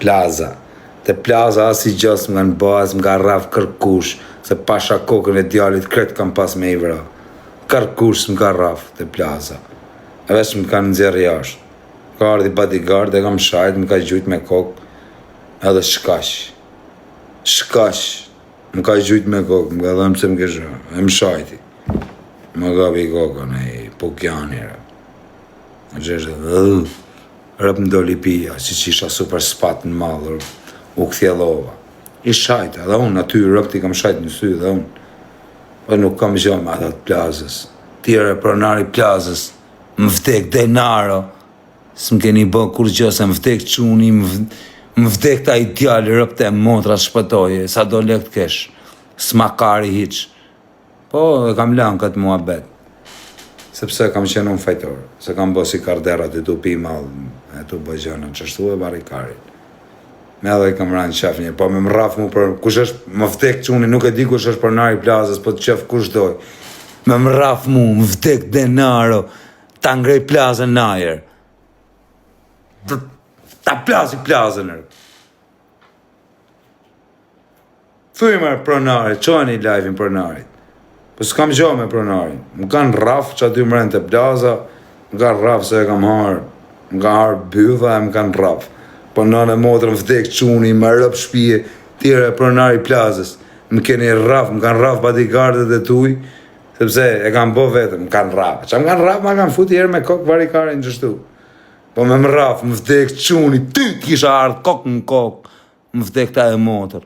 plaza. Te plaza as i gjos më kanë bo, as më ka rraf kërkush, se pasha kokën e djalit kretë kam pas me i vra. Kërkush më ka rraf te plaza. E vesh më kanë nxjerrë jashtë. Ka ardhi bodyguard, e kam shajt, më ka gjujt me kokë, edhe shkash. Më ka gjujt me kokë, më ka dhëmë se më keshë, e më shajti. Më gabi kokën e i pukjanire. Në gjeshtë dhe rëp më doli pia, si që isha super spat në malër, u këthjelova. I shajt, edhe unë, aty rëp ti kam shajt në sy, edhe unë. Po nuk kam gjohë me atat plazës. Tjere pronari plazës, më vdek denaro. Së më keni bë kur gjë se më vdek quni, më vdek ta i djali rëp të motra shpëtoje, sa do lekt kesh, s'ma kari hiq. Po, e kam lanë këtë mua bet. Sepse kam qenë unë fajtor, se kam bë si karderat e tu pi malë, e tu bë gjënë, që shtu e barikarit. Me edhe i kam ranë qef një, po me më rafë mu për, kush është, më vdek quni, nuk e di kush është pronari plazës, po të qef kush doj. Me më rafë mu, më vdek denaro, ta ngrej plazën në ajer. Ta plazi plazën nërë. Thujme pronarit, qojnë i live-in pronarit. Po s'kam gjo me pronarit. Më kanë raf që aty më rënë të plaza, më kanë raf se e kam harë, më kanë harë bydha e më kanë raf. Po nënë e motrë më vdek quni, më rëp shpije, tjere pronari plazës. Më keni raf, më kanë raf bodyguardet e tuj, sepse e kam bo vetëm, më kanë raf. Që më kanë raf, më kanë fut jere me kokë barikarin qështu. Po me më raf, më vdek quni, ty kisha ardhë kokë në kokë, më vdek ta e motër.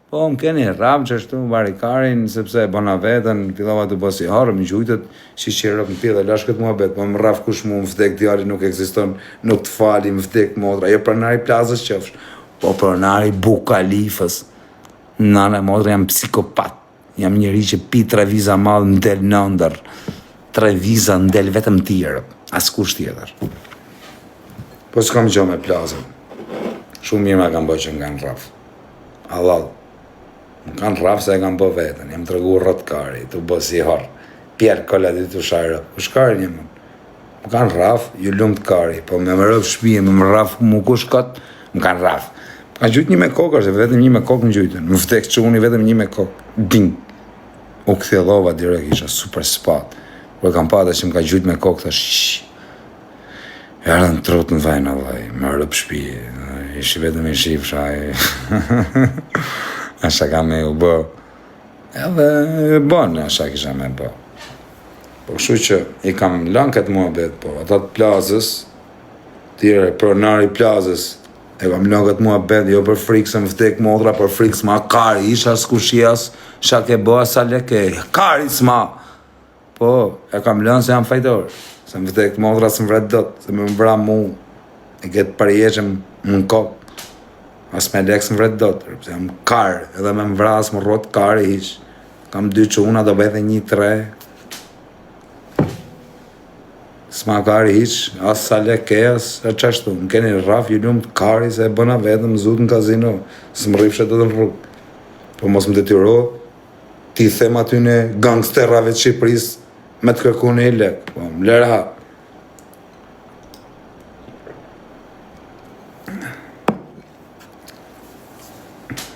Po më keni rap që ashtu barikarin, sepse e bona vetën, fillova të bësi harë, më gjujtët, që që rëp në pjede, lash këtë mua bet, po më raf kush mu, më vdek djali nuk eksiston, nuk të fali, më vdek motra, jo pronari plazës qëfsh, po pronari bukalifës, nana e motra jam psikopat, jam njëri që pi 3 viza malë në del në ndër, 3 viza në del vetëm tjere, as kush tjetër. Po s'kam gjo me plazën, shumë mirë me kam bëj që nga në raf, halal. Më kanë rafë se e kanë bë vetën, jam të regu rëtë kari, të bë si harë, pjerë kollat i të shajrë, u shkari një mund. Më kanë rafë, ju lumë të kari, po me më rëpë shpije, me më rafë mu kush këtë, më kanë rafë. Më kanë gjujtë një me kokë, është vetëm një me kokë më gjujtën, më vdek që unë vetëm një me kokë, ding. U këthjelova direkt, isha super spat, por kam pata që më ka gjujtë me kokë, thash, jarën trotë në vajnë, allaj, me rëpë shpije, ishi vetëm i shifë shaj. Asha ka me u bë, edhe bon, asha kisha me bë. Po kështu që i kam lanë këtë mua bet, po atat plazës, tjere pronari plazës, e kam lanë këtë mua bet, jo për frikë se më vdek motra, për frikë s'ma kari, isha s'kushjas, sha ke bëha sa leke, kari s'ma. Po, e kam lanë se jam fajtor, se më vdek motra se më vret dot, se më vra mu, e këtë përjeqëm në kokë. As me leks më vret dot, përse jam karë, edhe me më vras më rrot karë i hiq. Kam 2 quna, do bëjtë 1, 3. S'ma karë i hiq, as sa lek kejas, e qashtu. Më keni raf, ju lumë të karë, se e bëna vetëm, zut në kazino, së më rrifshet edhe në rrugë. Po mos më detyro, ti them aty në gangsterave të Shqipëris, me të kërku në i lek. Po, më lërë ha.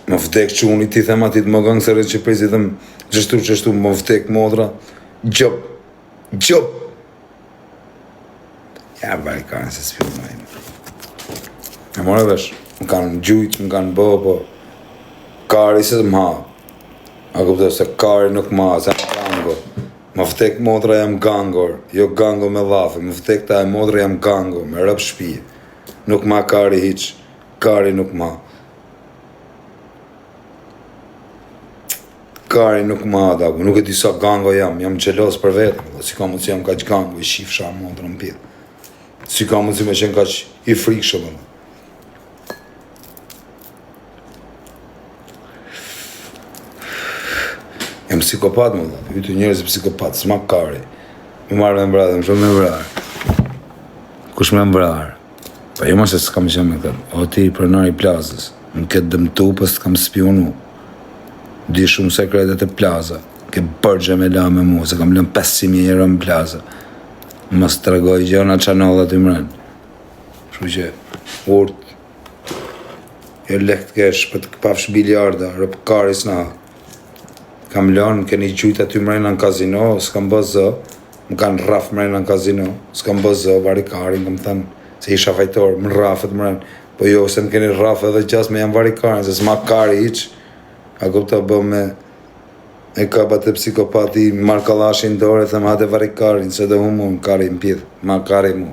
Më vdek quni, ti them ati të më gangsterët që prezi dhe gjështu, më vdek modra, gjop. Ja, barikarin se s'pju nëjnë. E more vesh, më kanë gjujtë, më kanë bë, po, kari se më ha. A kuptoj se kari nuk më ha, se jam gango. Më vdek modra jam gangor, jo gango me lafe, më vdek ta e modra jam gango, me rëp shpije. Nuk ma kari hiq, kari nuk ma. Kari nuk ma dagu, nuk e di sa gango jam gjelos për vetëm, dhe si ka mundë si jam kaq gango, i shif sha mondrë në pjetë. Si ka mundë si me qenë kaq i frikë shumë. Jam psikopat më dhe, ju të njerëz psikopat, s'ma kari. Më marrë me mbradë, më shumë me mbrarë. Kush me mbrarë? Pa jo ma se s'kam qenë me këtë, o ti pronari plazës, më këtë dëmtu, pas t'kam spionu. Di shumë sekretet e plaza, ke bërgje me la me mu, se kam lën 500.000 euro në plaza. Mos të regoj gjona qanollat i mrenë. Shku që, urt, Jo lekt kesh, për të pafsh biljarda, rëpë karis na. Kam lanë, keni gjujt aty mrejna në kazino, s'kam bë zë, më kanë raf mrejna në kazino, s'kam bë zë, vari karin, kam thënë, se isha fajtor, më rafët mrejnë, po jo, se më keni raf edhe gjas me jam vari karin, se s'ma kari iq, a kupta bë me, e ka bate psikopati, marrë kalashin dore, thëmë hate vari karin, se dhe hu mu, në kari më pithë, ma kari mu.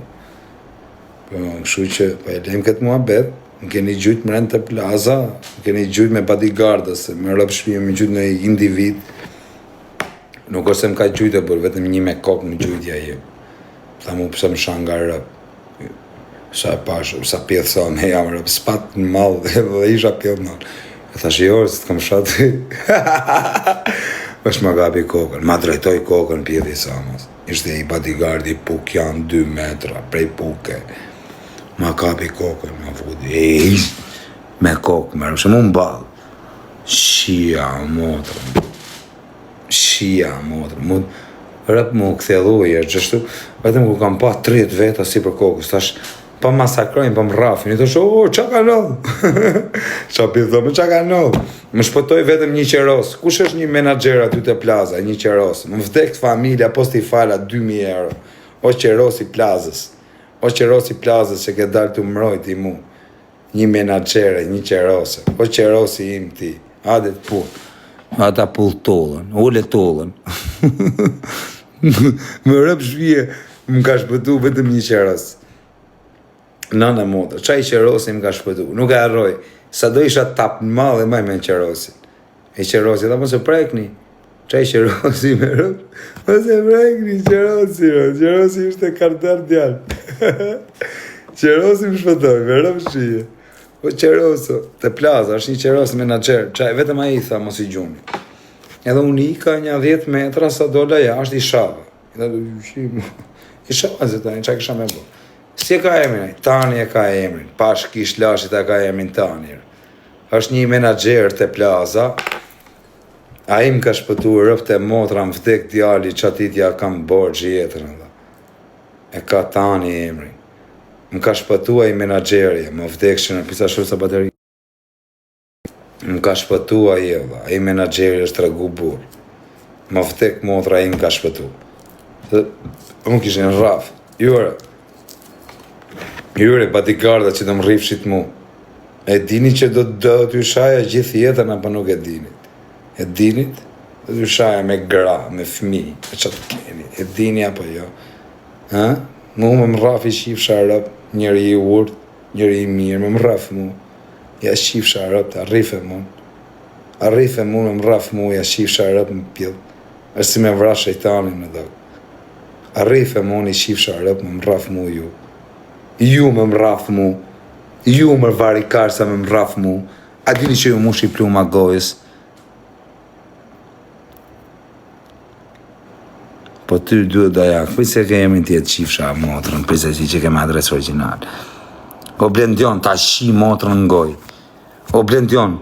Po, kështu që, pa e lejmë këtë mua bet, më keni gjujt më rënë të plaza, më keni gjujt me bodyguarda, se me rëpë shpije më gjujt në individ. Nuk është se më ka gjujt e bërë, vetëm një me kokë më gjujtja jem. Tha mu pëse më shanë nga rëpë. Sa e pashë, sa pjethë sa me jam rëpë, s'pat në malë dhe isha pjethë në. E thash i orë, se të kam shatë. është më gabi kokën, ma drejtoj kokën pjethë i Samas. Ishte i bodyguardi puk janë 2 metra, prej puke. Ma kapi kokën, ma fudi, me kokë, me rëpë, mu m'balë. Shia, motrë, rëpë mu këthjeluje, gjështu, vetëm ku kam pa 30 veta si për kokës, tash, pa masakrojnë, pa më rafin, i të shë, qa ka nëllë? Qa pithë, qa ka nëllë? Më shpëtoj vetëm një qeros, kush është një menager aty të plaza, një qeros, më vdekt familja, po s'ti fala 2.000 euro, o qeros i plazës. O qerosi plazës që ke dalë të mrojti mu, një menagere, një qerose, o qerosi im ti, adet pull, ata pull tollën, ule tollën. Më rëpë shvije, më ka shpëtu vetëm një qeros. Nana motra, qaj qerosi më ka shpëtu, nuk e arroj, sa do isha tap në malë e maj me në qerosin. E qerosi, ta mos e prekni, qaj qerosi me rëpë, mos e prekni qerosi ishte kartar djallë. Qerosi më shpëtoj, me rëpë shije. O qeroso, të plaza, është një qeros menager, qaj, vetëm a i tha mos i gjuni. Edhe unë i ka një 10 metra sa dola jashtë i shava. I shava se tani, qaj kisha me bo. Si e ka emrin, Tani e ka emrin, pash kish lashit e ka emrin Tani. është një menager të plaza, a im ka shpëtu rëpë të motra më vdek djali që atitja kam borgjë jetërën. E ka Tani emrin. Më ka shpëtua i menagerje, më vdek që në pisa shurë sa bateri. Më ka shpëtua i edhe, i menagerje është regu burë. Më vdek motra i më ka shpëtu. Unë kishin rafë. Jure, bodyguarda që të më rrifshit mu. E dini që do t'ju shaja gjithë jetën, apo nuk e dinit? E dinit? Do t'ju shaja me gra, me fmi, e që të keni. E dini apo jo? Mu me më rrafi shifsha rëp, njëri i urt, njëri i mirë, me më rraf mu. Ja shifsha rëp, arrife mu. Arrife mu me më rraf mu, ja shifsha rëp më pjell. është si me vra shejtanin në dhe. Arrife mu një shifsha rëp, me më rraf mu ju. Ju me më rraf mu. Ju më vari karsa me më rraf mu. A dini që ju mu shi pluma gojës. Po ty duhet da ja, këpëj se ke jemi tjetë qifsha motrën, për se që ke me adres original. O blendion, ta shi motrën në goj. O blendion,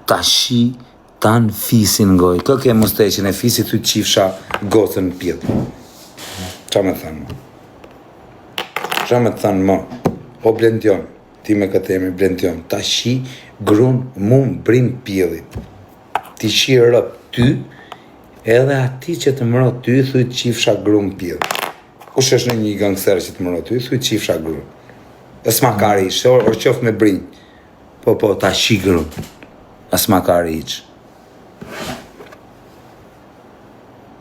ta shi tanë fisin në goj. Kë ke musteqin e fisit ty qifsha gotën në pjetë. Qa me thënë mo? Qa me thënë mo? O blendion, ti me këtë jemi blendion, ta shi grun mu më brim pjellit. Ti shi rëp ty, edhe ati që të mëro ty, thuj qifsha grun pjell. Kush është në një gangster që të mëro ty, thuj qifsha grun. E s'makari ishë, orë qof me brinj. Po, ta shi grun. E s'makari ishë.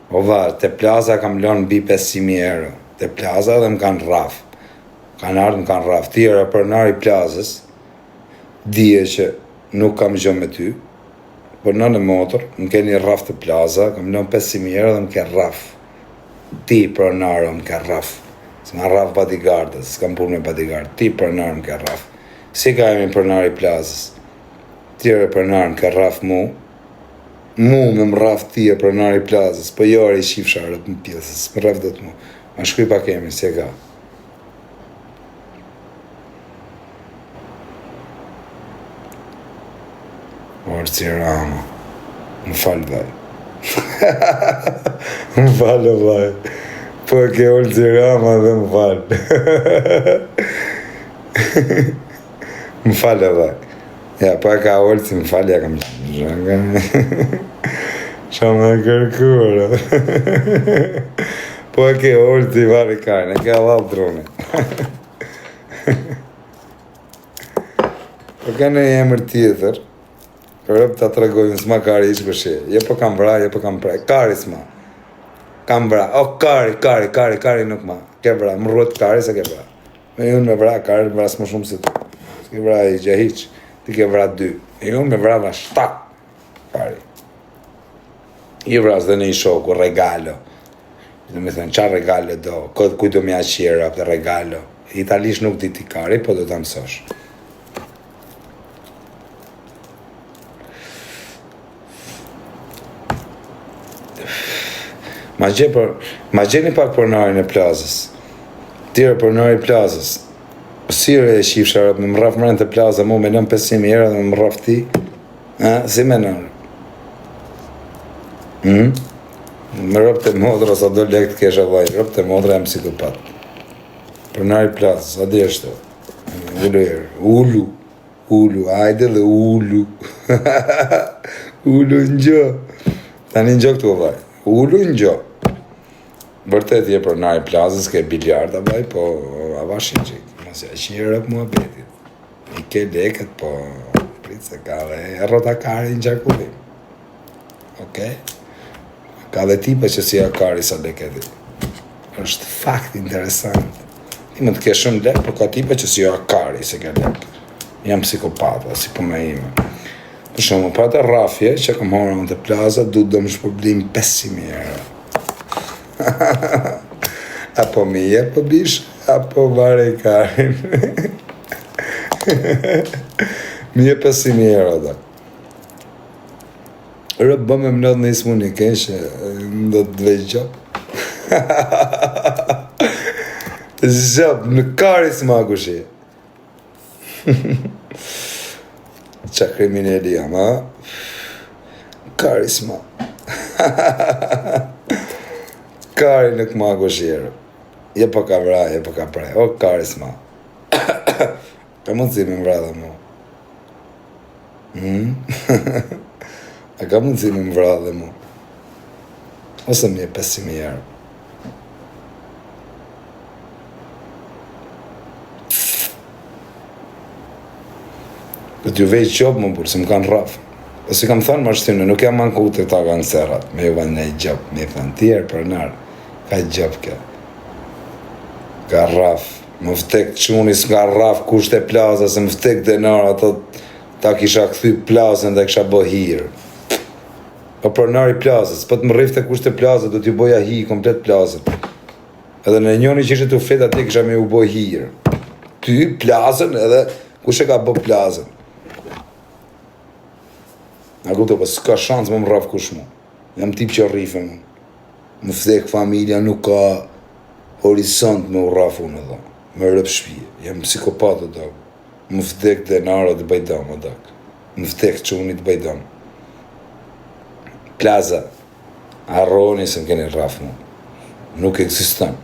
O varë, te plaza kam lënë bi 500.000 euro. Te plaza dhe më kanë raf. Kanë ardhë më kanë raf. Tjera për nari plazës, dije që nuk kam gjë me ty, por në në motor, më ke një raf të plaza, kam lënë 500.000 euro dhe më ke raf. Ti për nërë më ke raf. S'ma raf bodyguardës, s'kam punë me bodyguard. Ti për nërë më ke raf. Si ka jemi për nërë i plazës? Tjere për nërë më ke raf mu. Mu me më raf tje për nërë i plazës, po jore i shifsha rëp më pjesës, më raf do të mu. Ma shkuj pa kemi, si e ka. Orë si Rama, më falë vaj. Më falë vaj. Po ke orë si Rama dhe më falë. Më falë vaj. Ja, pa ka olë, më falja kam lënë. Shumë e kërkur. Po e ke olë të i vari kajnë, e ke aval drone. Po ka në emër tjetër, rëpë të tregojnë, s'ma kari ishë këshe. Je po kam vra, je po kam prej. Kari s'ma. Kam vra. O, kari nuk ma. Ke vra, më rrët kari se ke vra. Me unë me vra, kari vra s'ma shumë se tu. S'ke vra i gjahiq, ti ke vra 2. E unë me vra 7. Kari. I vras dhe në i shoku, regalo. Dhe me thënë, qa regalo do? Kuj do mja qira për regalo? Italisht nuk di ti kari, po do të mësosh. Ma gjeni pak përnarin e plazës. Tire përnari plazës. Sire e shifsha rëpë, me më raf mërën të plaza, mu me nëm 500 euro dhe me më raf ti. Si me nërë? Më rëpë të modra, sa do lekt kesha vaj, rëpë të modra jam psikopat. Përnari plazës, sa di është të? Ulu, ajde dhe ulu. Ulu në gjo. Tani në gjo këtu vaj. Ulu në gjo. Vërtet je përnari plazës, ke biljarda vaj, po avashin qik. Mos ja qirë rëpë mua betit. I ke leket, po pritë se ka dhe rota kari në gjakullim. Okej? Ka dhe tipe që si akari sa leketi. është fakt interesant. Ti më të ke shumë lek, po ka tipe që si akari se ke lek. Jam psikopata, si po me ime. Për shumë, pa të rafje që kam horë në të plaza, du do më shpërblim 500 euro. Apo mi je po bish, apo vare i karin. Mi je 500 euro da. Rëbë bë me mlodh në ismu një keshë, do të dvej gjop. Gjop, në karisma kushi. Qa krimineli jam, ha? Karisma. Kari nuk ma kushirë. Je po ka vra, je po ka prej. O, karisma. Ka mundësi me mvra dhe mu. A ka mundësi me mvra dhe mu. Ose mi e 500 euro. Për t'ju vej qopë më burë, se më kanë rafë. O si kam thënë më shtimë, nuk jam manku të ta kanë serat. Me ju vanë i gjopë, me i thënë tjerë për nërë. Ka gjopë ke. Ka rafë. Më vtek quni s'ka rafë kusht e plaza, se më vtek denarë, ato ta kisha këthy plazën dhe kisha bo hirë. O për nërë i plazës, për të më rrifte kusht e plazën, do t'ju boja hi komplet plazën. Edhe në njoni që ishte t'u fet ati kisha me u boj hirë. Ty plazën edhe kush e ka bo plazën. A kupto, po s'ka shansë më rraf kush mu. Jam tip që rrife mu. Më vdek familja, nuk ka horizont me u rraf unë edhe. Më rëp shpije. Jam psikopat edhe. Më vdek denara të bajdam edhe. Më vdek që unë i të bajdam. Plaza. Arroni se më keni rraf mu. Nuk eksistan.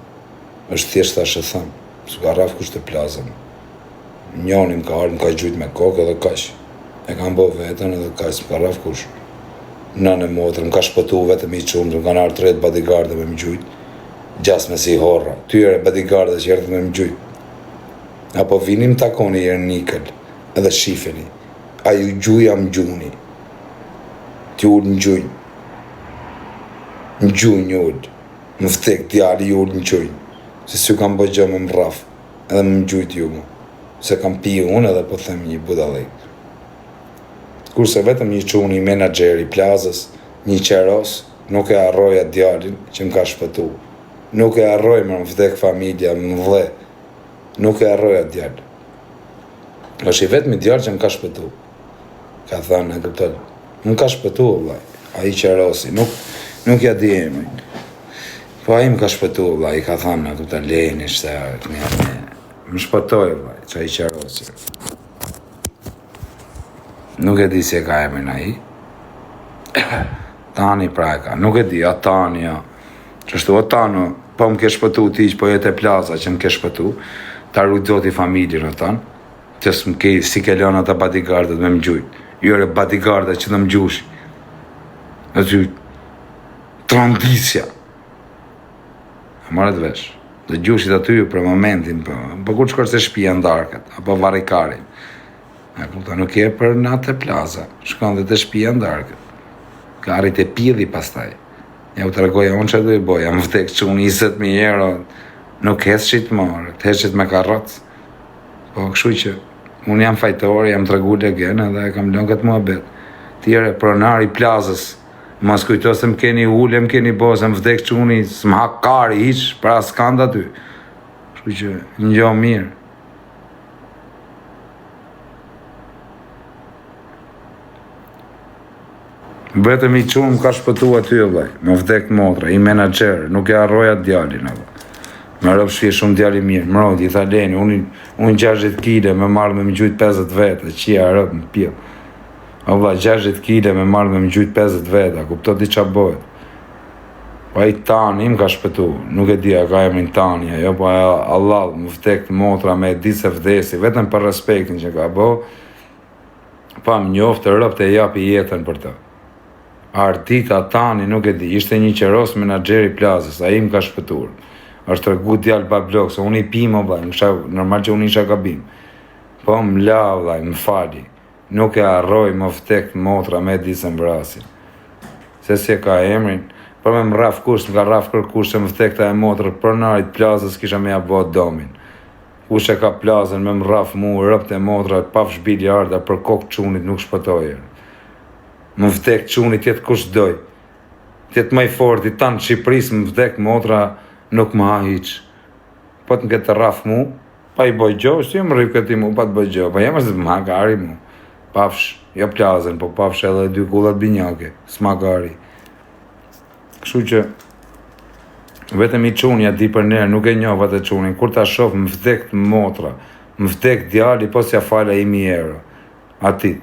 Është thjesht ta shëtham. S'ka rraf kush të plazën. Njoni më ka ardhë, më ka gjujt me kokë edhe kash. E kam bo vetën edhe kash, më ka rraf kush. Nënë e motër, më ka shpëtu vetëm i qumë, më kanë ardhë 3 bodyguardë me më gjujt. Gjas me si horra. Tyre bodyguardë që erdhë me më gjujt. Apo vinim takoni i nikël, edhe shifeni. A ju gjuja më gjuni. Ti ullë në gjujnë. Më gjujnë ullë. Më vtek djali ju ullë në gjujnë. Se si kam bo gjë me më rraf, edhe më gjujt ju mu. Se kam pi unë edhe po them një budalek. Kurse vetëm një quni menager i plazës, një qeros, nuk e arroja djalin që më ka shpëtu. Nuk e arroj më vdek familja, më dhe. Nuk e arroja djal. është i vetëmi djal që më ka shpëtu. Ka thënë e këpëtëllë. Më ka shpëtu, vlaj. A i qerosi, nuk ja di emrin. Po a i më ka shpëtu, vlaj, i ka thënë e këpëtëllë, lejni shte, më shpëtoj, vlaj, që a i qerosi. Nuk e di si e ka emrin a i. Tani pra e ka, nuk e di, a Tani, ja. Qështu, o Tano, po më ke shpëtu ti që po jetë e plaza që më ke shpëtu, ta rujtëzoti familjen o tanë, që s'më kej si ke lënë ata bodyguardët me më gjujt. Jore bodyguarda që të më gjushi. Aty trondisja. E marrët vesh. Dhe gjushit aty për momentin, për kur shkor se shpia ndarket, apo varikarin. E kulta nuk je për natë e plaza, shkon dhe të shpia ndarket. Karit e pidhi pastaj. Ja u të regoja unë që du i boj, jam vdek që unë 20.000 euro, nuk hesqit morë, të hesqit me karrocë. Po kështu që unë jam fajtor, jam të regu legene dhe kam lënë këtë muhabet. Tjere, pronari plazës, mas kujto se më keni ullë, më keni bo, se më vdek që unë s'më hak kari iq, pra s'kanda ty. Kështu që një gjo mirë. Vetëm i qumë ka shpëtu aty e vlaj, më vdek motra, i menager, nuk e arroja djalin e vlaj. Me rëpë shfje shumë djali mirë, më rodi, i tha Leni, unë 60 kile me marrë me më gjujt 50 vete, qia rëpë më pjell. O vlaj, 60 kile me marrë me më gjujt 50 vete, kupto ti qa bojt. Pa i Tani më ka shpëtu, nuk e dia ka emrin Tani, jo, pa Allah, më vdek motra me ditë se vdesi, vetëm për respektin që ka bo, pa më njoftë rëpë të japi jetën për të. Ardita Tani nuk e di, ishte një qeros menageri plazës, a i më ka shpëtur. Është regu djallë pa blok, se unë i pimo, vlaj, normal që unë isha gabim. Po më la, vlaj, më fali. Nuk e arroj më vdek motra me disë më brasin. Se si e ka emrin, për me më raf kusht, nga raf kërkush se më vdek ta e motrë, për narit plazës kisha me ja bot domin. Kush e ka plazën me më raf mu, rëpt e motra, paf shbiljarda, për kokë qunit nuk shpëtojër. Më vdek qunit jetë kush doj. Tjetë maj forti, tanë Shqipëris më vdek motra, nuk më ha hiq. Po të në këtë raf mu, pa i boj gjo, si më rrip këti mu, pa të boj gjo, pa jam është më ha gari mu. Pafsh, jo plazën, po pafsh edhe 2 kullat binjake, s'ma gari. Kështu që, vetëm i qunja di për nërë, nuk e njova të qunin, kur ta shof më vdek të motra, më vdek djali, po s'ja fala 1.000 euro. Atit.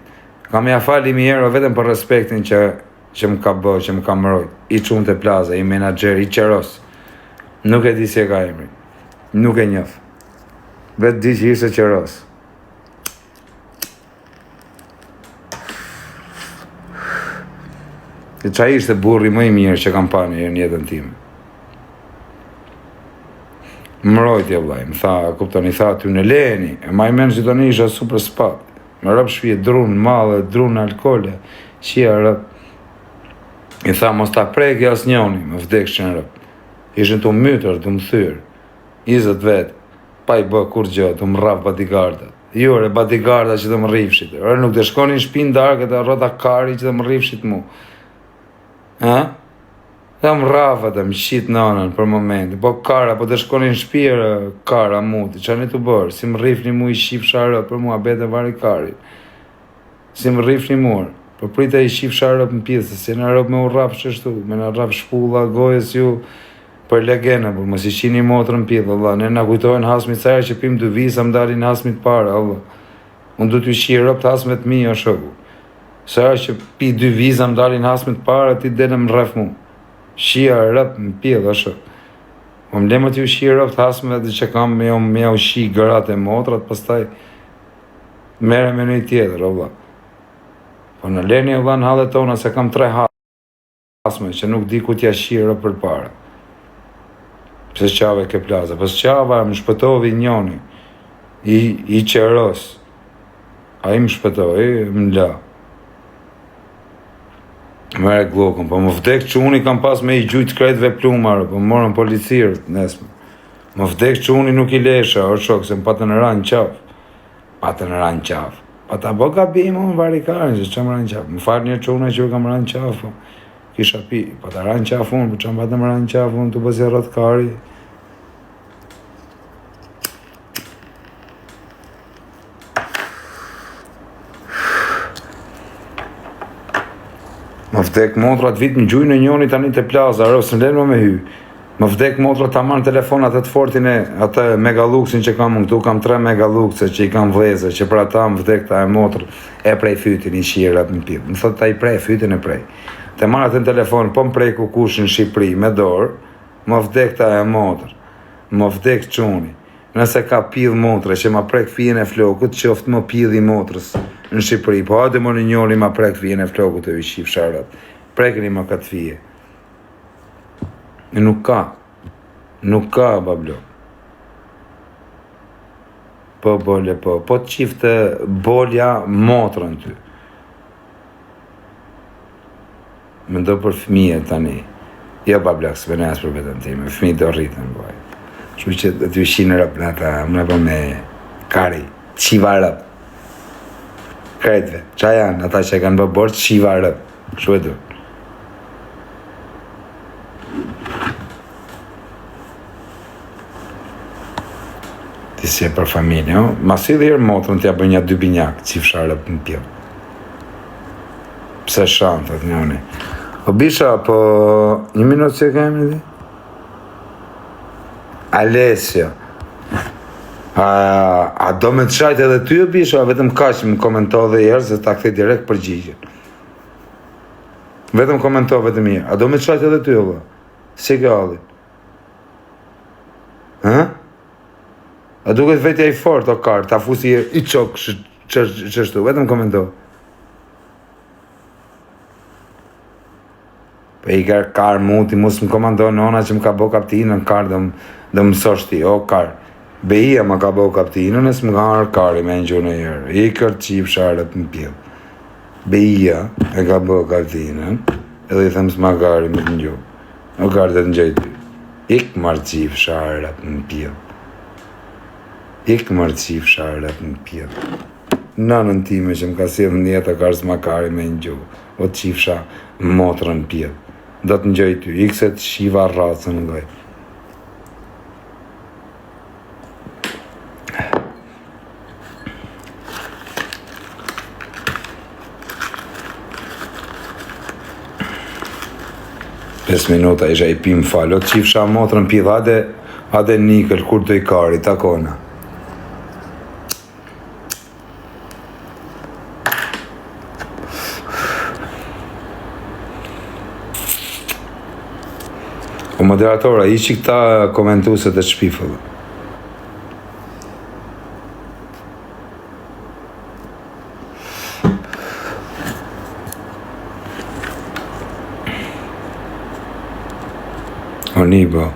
Kam ja fal 1.000 euro vetëm për respektin që më ka bë, që më ka mëroj. I qunë të plaza, i menager, i qeros. Nuk e di si e ka emrin. Nuk e njëf. Vetë di që ishte qeros. E qa ishte burri më i mirë që kam pa në jetën time. Mërojtje vlaj, më tha, kupton, i tha ty në Leni, e ma i menë që të një isha super spat. Më rëpë shpje drunë madhe, drunë alkohole, qia rëpë. I tha, mos ta preki as njoni, më vdek që në rëpë. Ishën të mytër, të më thyrë, 20 vetë, pa i bë kur gjë, të më rraf bodyguardat. Jore, bodyguarda që të më rrifshit. Ore, nuk të shkoni në shpinë darket e rrota kari që të më rrifshit mu. Ha? Dhe më rrafat e më shqit nënën për momentin. Po kara, po të shkoni në shpirë kara muti, që anë të bërë, si më rrifni mu i shqip sharë për mua bete vari kari. Si më rrifni muar. Po prita i shqip sharë për më pjesë, si në rrëp me u rraf qështu, me në rraf shpulla, gojës ju, për legene, por mos i qini motrën pidhë, Allah. Ne na kujtojnë hasmit sajrë që pim 2 visa më dalin hasmit para, Allah. Unë du t'ju shirë të hasmet mi, o shoku. Sajrë që pi 2 visa më dalin hasmit para, ti dene më rref mu. Shia rëp më pidhë, o shoku. Po më lemë t'ju shirë të hasmet dhe që kam me u shi gërat e motrat, pastaj mere me nëj tjetër, Allah. Po në Leni, Allah, në hallet tona se kam 3 hasme, që nuk di ku t'ja shirë për para. Pse qave ke plaza, pse qava më shpëtovi njoni, i qeros, a i më shpëtovi, më la. Mere glokën, po më vdek që unë i kam pas me i gjujt krejtve plumarë, po më morën policirët nesme. Më vdek që unë i nuk i lesha, o shok, se më patë në ranë qafë. Patë në ranë qafë. Pa ta bo gabim, më varikarën, që që më ranë qafë. Më farë një që unë që kam ranë qafë. Kisha pi, pa ta ranë qafë unë, po që më patë më ranë qafë unë, të bëzja rëtë kari. Më vdek motra të vit në gjujnë në njoni tani të plaza, rësë në lenë me hy. Më vdek motra të marrë telefonat e të fortin e atë megaluxin që kam, këtu kam 3 megaluxe që i kam vleze, që për ata më vdek ta e motrë e prej fytin i shirat në pivë. Më thot ta i prej fytin e prej. Të marrë atë në telefon, po më prej kukush në Shqipëri me dorë, më vdek ta e motrë, më vdek quni. Nëse ka pidh motre që ma prek fijen e flokut, qoftë më pidh i motrës në Shqipëri. Po hajde më në njëri ma prek fijen e flokut e vishif sharat. Prekni ma këtë fije. Nuk ka, bablo. Po bole, po të qifte bolja motrën ty. Më ndo për fëmije tani. Jo, bablo, së bënes për vetën time, fëmije do rritën, boj. Shu që të ty shinë rëpë në ta, më në me kari, qiva rëpë. Kretve, qa janë, ata që kanë bë borë, qiva rëpë, shu e du. Ti si e për familje, o? Ma si dhe jërë motrën t'ja bë një 2 binjak, qifësha rëpë në pjë. Pse shantët njëni. O bisha, po 1 minutë që kemi dhe? Alesio, a do me të shajt edhe ty o bisha, vetëm ka që më komento dhe jërë, se ta këthej direkt përgjigjen. Vetëm komento vetëm jërë, a do me të shajt edhe ty o bë? Si ke allin? A duket vetja i fort o karë, ta fusi i qokë qështu, vetëm komento. Po i karë muti, mus më komando nona që më ka bo kaptinën, karë dhe më soshti, o karë. Beja më ka bo kaptinën, e s'më ka harë kari me në gjurë në jërë. I kërë qip sharët në pjellë. Beja e ka bo kaptinën, edhe i thëmë s'ma kari me të njërë. O karë dhe të njëjtë. Ik marë qip sharët në pjellë. Ik marë qip sharët në pjellë. Nanën time që më ka si edhe njëtë e karë s'ma kari me në gjurë. O qip sharë motrën në pjellë. Do të njëjtë, ik se të shiva racën në gajtë. Pes minuta isha i pim falë, o të qifësha motrën pidh, ade nikël, kur të i kari, takona. O moderatora, i që këta komentuset e shpifëllë. O Nibo.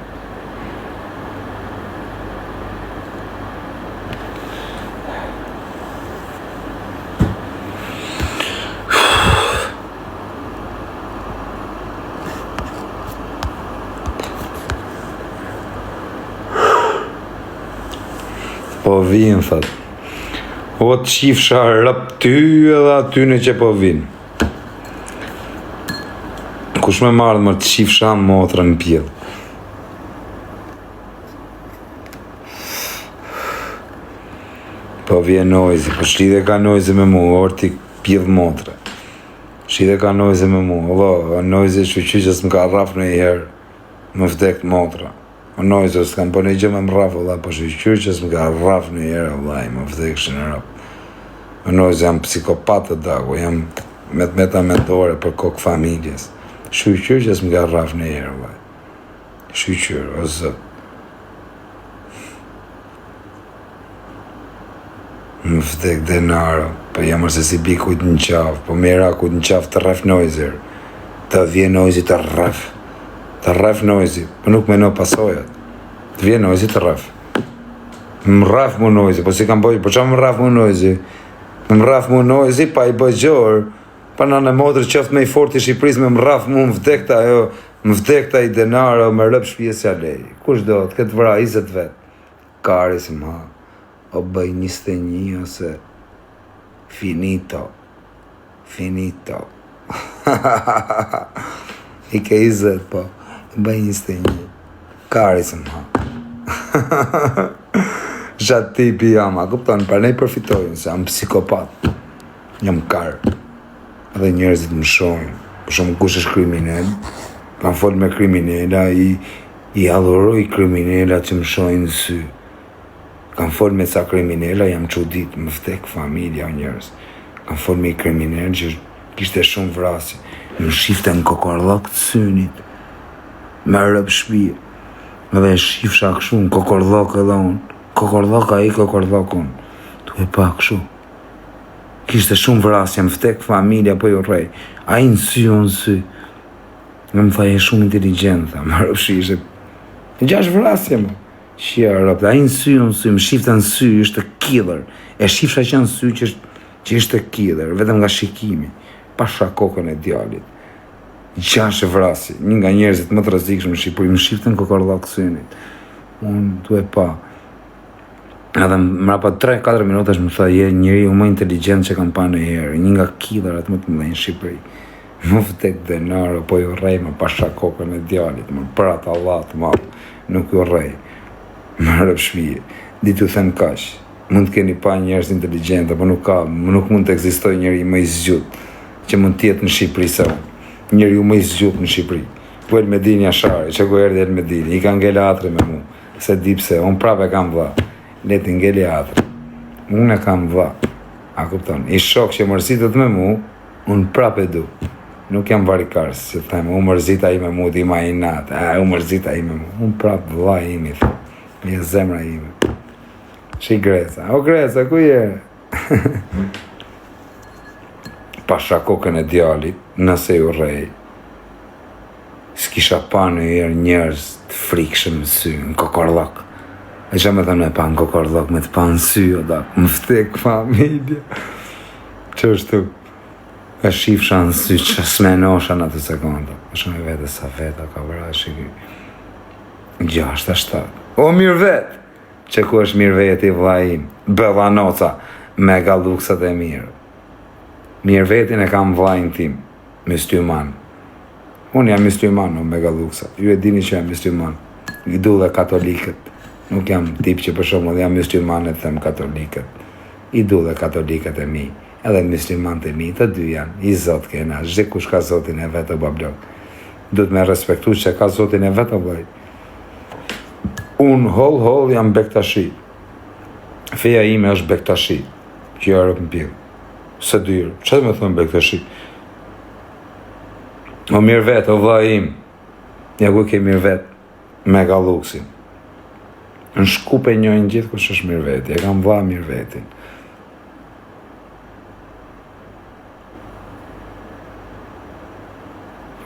Po vinë, thot. O të qifësha rëp ty edhe aty në që po vinë. Kush me marrë më të qifësha motrën në pjellë. Po vjen nojzi, po shlidhe ka nojzi me mu, orti pjellë motre. Shlidhe ka nojzi me mu, o nojzi shuqyqës më ka raf në i herë, më vdek motra. O nojzi, s'kam po në gjë me më raf, po shuqyqës më ka raf në i herë, më vdek shë në raf. O nojzi, jam psikopatë të dago, jam metore për kokë familjes. Shuqyqës më ka raf në i herë, shuqyqër, o zë. Më vdek denaro, po jam se si bi kujt në qafë, po mera kujt në qafë të rref nojzër. Të vje nojzi të rref nojzi, po nuk me no pasojat. Të vje nojzi të rref. Më rref mu nojzi, po si kam bojë, po qa më rref mu nojzi? Më rref mu nojzi, pa i bëgjorë, pa në në modrë qoftë me i fort i Shqipëris, me më rref mu, më vdekta i denaro, me rëp shpjes ja lej. Kush do të këtë vra, 20 vetë. Kari si më ha. O bëj 21 ose finito. I ke 20 po. Bëj 21. Kari se më ha. Shatë tipi jam, a kupton, për ne i përfitojnë, se jam psikopat. Jam karë. Edhe njerëzit më shojnë. Për shumë kush është kriminel. Kam folë me kriminela, i adhuroj kriminela që më shojnë në sy. Kam folë me ca kriminella, jam qudit, më vdek familja o njërës. Kam folë me i kriminell që kishte shumë vrasi. Më shifte në kokorlok të synit. Me rëp shpije. Edhe shifsha këshu në kokorlok edhe unë. kokordhok ai, kokordhokun. Tu e pa kështu. Kishte shumë vrasje, më vtek familja, po ju rrej. A i në sy, o në sy. Në më tha, e shumë inteligent, tha, më rëpshi, ishte... 6 vrasje, më. Shia rëpë, a i në sy, o në sy, më shifte në sy, ishte killer. E shifsha që në sy që ishte killer, vetëm nga shikimi. Pasha kokën e djalit. 6 vrasje, një nga njerëzit më të rrezikshëm në Shqipëri, më shifte në kokordhok synit. Unë tu e pa. Edhe mrapa 3-4 minutash më tha, je njeriu më inteligent që kam pa ndonjëherë, një nga killerat më të mëdhenj në Shqipëri. Më vtek denaro, po ju rrej më pasha kokën e djalit, më për atë Allah të madh, nuk ju rrej. Më rëp shpije, ditu them kaq, mund të keni pa njerëz inteligjente, po nuk mund të ekzistojë njeri më i zgjut që mund të jetë në Shqipëri se unë. Njeriu më i zgjut në Shqipëri. Po Elmedini Ashari, që ku erdhi Elmedini, i ka ngel atri me mu, se di pse, unë prapë kam vlla. Le të ngeli atri. Unë e kam vlla. A kupton? I shok që mërzitet me mu, unë prapë e du. Nuk jam varikars, që të them, unë mërzita i me mu, di ma i natë. Unë mërzita i me mu. Unë prapë vlla imi, një zemra imi. Shi Gresa. O Gresa, ku je? Pasha kokën e djalit, nëse ju rrej. S'kisha pa në herë njerëz të frikshëm në sy, në kokordhok. E që me thënë me pa në kokordhok, me të pa në sy, o da, më vtek familja. Që është tu, e shifsha në sy, që smenosha në të sekonda. E shumë e vete sa veta ka vëra, shiki. 6-7. O mirë vetë! Që ku është mirë veti vlajim, Bellanoca, mega luksat e mirë. Mirë vetin e kam vlajnë tim, mystyman. Unë jam mystyman, o mega luksa. Ju e dini që jam mystyman. I du dhe katolikët. Nuk jam tip që për shumë, jam mystyman e them katolikët. I du dhe katolikët e mi. Edhe mystyman të mi, të dy janë. I zot kena, zhde kush ka zotin e vetë o bablok. Duhet me respektu që ka zotin e vetë o bloj. Unë hol jam Bektashi. Feja ime është Bektashi. Që jarë më pjellë. Se dyrë, që dhe me thëmë Bektashi? O mirë vetë, o vla im. Ja ku ke mirë vetë, mega luksin. Në Shkupe njojnë gjithë kush është mirë veti, e kam vla mirë vetin.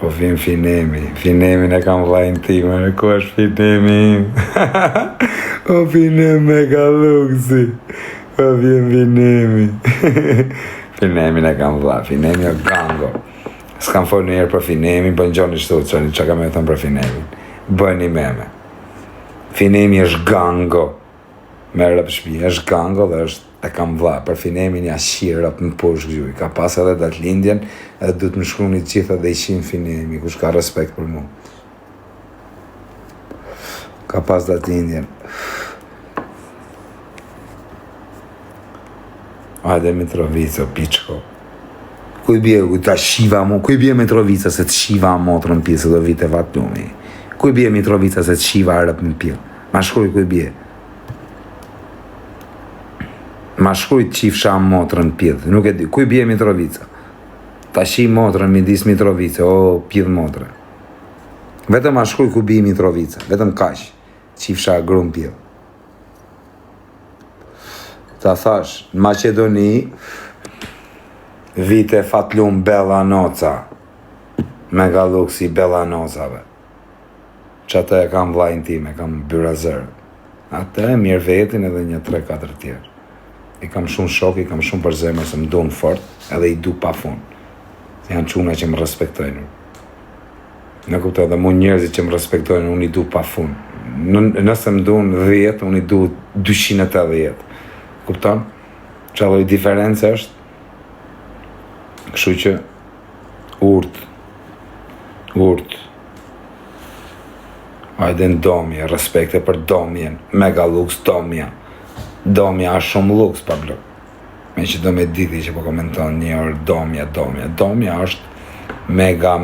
Po vim Finemin e kam vlajnë time, ku është Finemi im? O Finem mega luksi, po vim Finemi. Finemin e kam vla, Finemi o gango. S'kam folë një herë për Finemin, bën gjoni shtu, që ka me thëmë për Finemin. Bëni meme. Finemi është gango. Merë për shpi, është gango dhe është e kam vla. Për Finemin ja shirë në poshë gjuj. Ka pas edhe datë lindjen, edhe du të më shkru një gjitha dhe i shimë Finemi, kush ka respekt për mu. Ka pas datë lindjen. Ajde Mitrovica, pičko. Kuj bje, ta shiva mo, kuj bje Mitrovica se të shiva motrën pjesë do vite vatumi. Kuj bje Mitrovica se të shiva arëp në pjellë? Ma shkruj kuj bje. Ma shkruj të qifsha motrën pjellë, nuk e di. Kuj bje Mitrovica? Ta shi motrën, midis Mitrovica, o pjellë motrën. Vetëm ma shkruj kuj bje Mitrovica, vetëm kash, qifsha grun pjellë. Ta thash, në Macedoni, vite fatlum Bellanoca, mega luksi Bellanocave. Që atë e kam vlajnë time, kam byrazër. Atë e mirë vetin edhe një 3-4 tjerë. I kam shumë shok, i kam shumë për zemër se më du në fort, edhe i du pa fun. Se janë quna që më respektojnë. Në kuptoj, dhe mu njerëzit që më respektojnë, unë i du pa fun. Nëse më du në 10, unë i du 280. Kupton? Që alloj diferencë është, kështu që urt, hajde në domje, respekte për domjen, mega luks domja. Domja është shumë luks, pa blok. Me që do me diti që po komenton një orë domja. Domja është mega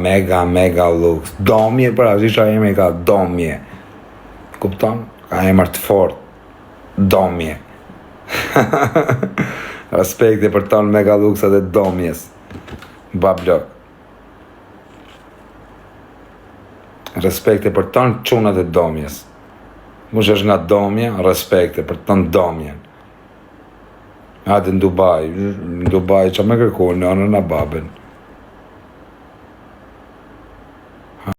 luks. Domje, për asisha e me ka domje. Kupton? Ka emër të fort. Domje. Respekte për tonë mega luksat e domjes. Ba blok. Respekte për tonë qunat e domjes. Mush është nga domja, respekte për të në domjen. Hajde në Dubai që me kërku, në anën e babën.